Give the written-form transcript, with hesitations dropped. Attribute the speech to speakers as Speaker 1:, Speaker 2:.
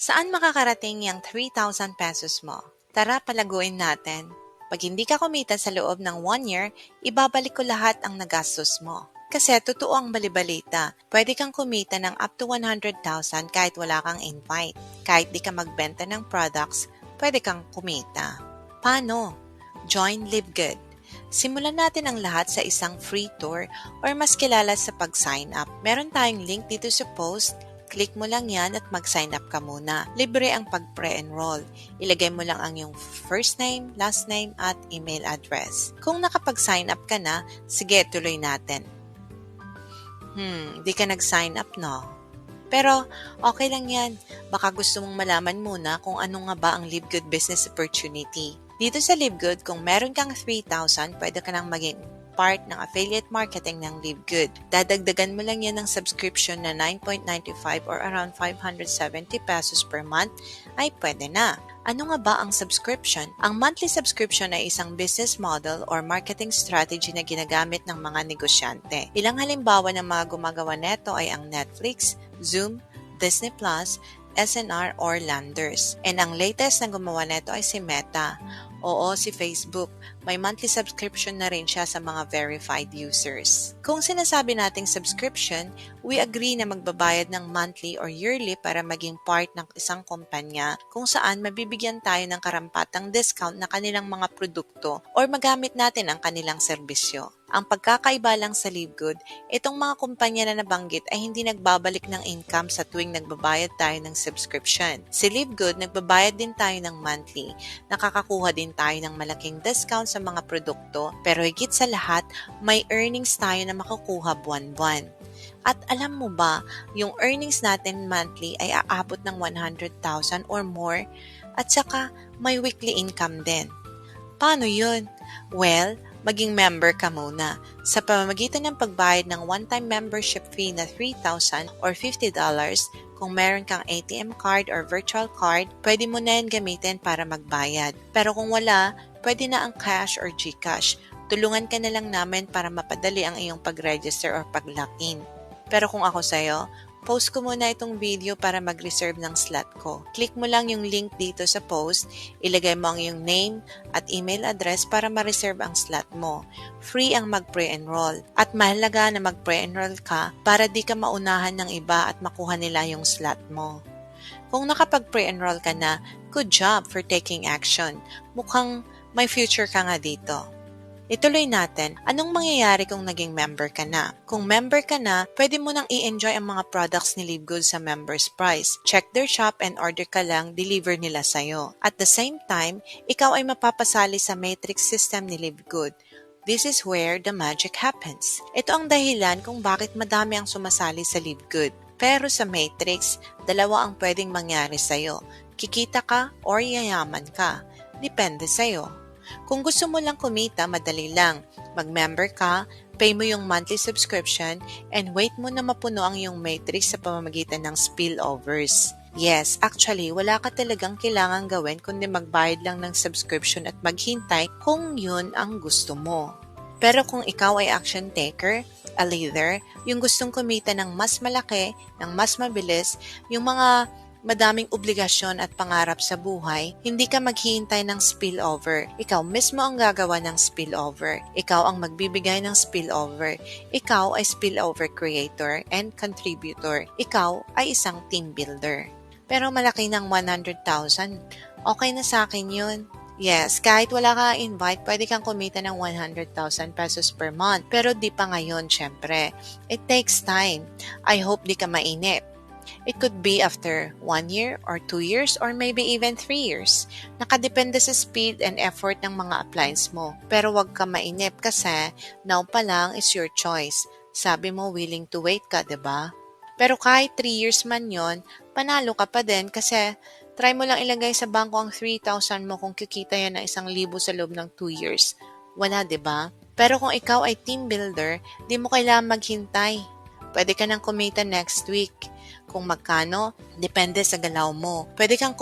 Speaker 1: Saan makakarating yung 3,000 pesos mo? Tara, palaguin natin. Pag hindi ka kumita sa loob ng 1 year, ibabalik ko lahat ang nagastos mo. Kasi totoo ang balibalita, pwede kang kumita ng up to 100,000 kahit wala kang invite. Kahit di ka magbenta ng products, pwede kang kumita. Paano? Join LiveGood. Simulan natin ang lahat sa isang free tour or mas kilala sa pag-sign up. Meron tayong link dito sa post. Click mo lang yan at mag-sign up ka muna. Libre ang pag-pre-enroll. Ilagay mo lang ang iyong first name, last name, at email address. Kung nakapag-sign up ka na, sige, tuloy natin. Di ka nag-sign up, no? Pero, okay lang yan. Baka gusto mong malaman muna kung ano nga ba ang LiveGood Business Opportunity. Dito sa LiveGood, kung meron kang 3,000, pwede ka nang maging part ng affiliate marketing ng LiveGood. Dadagdagan mo lang yan ng subscription na 9.95 or around 570 pesos per month ay pwede na. Ano nga ba ang subscription? Ang monthly subscription ay isang business model or marketing strategy na ginagamit ng mga negosyante. Ilang halimbawa ng mga gumagawa neto ay ang Netflix, Zoom, Disney+, SNR or Landers. And ang latest na gumawa neto ay si Meta. Oo, si Facebook. May monthly subscription na rin siya sa mga verified users. Kung sinasabi nating subscription, we agree na magbabayad ng monthly or yearly para maging part ng isang kumpanya kung saan mabibigyan tayo ng karampatang discount na kanilang mga produkto or magamit natin ang kanilang serbisyo. Ang pagkakaiba lang sa LiveGood, itong mga kumpanya na nabanggit ay hindi nagbabalik ng income sa tuwing nagbabayad tayo ng subscription. Si LiveGood, nagbabayad din tayo ng monthly. Nakakakuha din tayo ng malaking discount sa mga produkto, pero higit sa lahat, may earnings tayo na makukuha buwan-buwan. At alam mo ba, yung earnings natin monthly ay aabot ng 100,000 or more at saka may weekly income din. Paano yun? Well, maging member ka muna. Sa pamamagitan ng pagbayad ng one-time membership fee na 3,000 or $50, kung meron kang ATM card or virtual card, pwede mo na yan gamitin para magbayad. Pero kung wala, pwede na ang cash or GCash. Tulungan ka na lang namin para mapadali ang iyong pag-register or pag-login. Pero kung ako sa'yo, post ko muna itong video para mag-reserve ng slot ko. Click mo lang yung link dito sa post, ilagay mo ang iyong name at email address para ma-reserve ang slot mo. Free ang mag-pre-enroll. At mahalaga na mag-pre-enroll ka para di ka maunahan ng iba at makuha nila yung slot mo. Kung nakapag-pre-enroll ka na, good job for taking action. Mukhang may future ka nga dito. Ituloy natin, anong mangyayari kung naging member ka na? Kung member ka na, pwede mo nang i-enjoy ang mga products ni LiveGood sa member's price. Check their shop and order ka lang, deliver nila sa'yo. At the same time, ikaw ay mapapasali sa matrix system ni LiveGood. This is where the magic happens. Ito ang dahilan kung bakit madami ang sumasali sa LiveGood. Pero sa matrix, dalawa ang pwedeng mangyari sa'yo. Kikita ka or yayaman ka. Depende sa'yo. Kung gusto mo lang kumita, madali lang. Mag-member ka, pay mo yung monthly subscription, and wait mo na mapuno ang iyong matrix sa pamamagitan ng spillovers. Yes, actually, wala ka talagang kailangang gawin kundi magbayad lang ng subscription at maghintay kung yun ang gusto mo. Pero kung ikaw ay action taker, a leader, yung gustong kumita ng mas malaki, ng mas mabilis, yung mga madaming obligasyon at pangarap sa buhay, hindi ka maghihintay ng spillover. Ikaw mismo ang gagawa ng spillover. Ikaw ang magbibigay ng spillover. Ikaw ay spillover creator and contributor. Ikaw ay isang team builder. Pero malaki ng 100,000, okay na sa akin yun. Yes, kahit wala ka invite, pwede kang kumita ng 100,000 pesos per month. Pero di pa ngayon, syempre. It takes time. I hope di ka mainip. It could be after 1 year or 2 years or maybe even 3 years. Nakadepende sa speed and effort ng mga appliance mo. Pero wag ka mainip kasi now pa lang is your choice. Sabi mo willing to wait ka, 'di ba? Pero kahit 3 years man yon, panalo ka pa din kasi try mo lang ilagay sa bangko ang 3,000 mo kung kikita yan ng 1,000 sa loob ng 2 years. Wala, 'di ba? Pero kung ikaw ay team builder, di mo kailangan maghintay. Pwede ka nang kumita next week. Kung magkano, depende sa galaw mo. Pwede kang kumita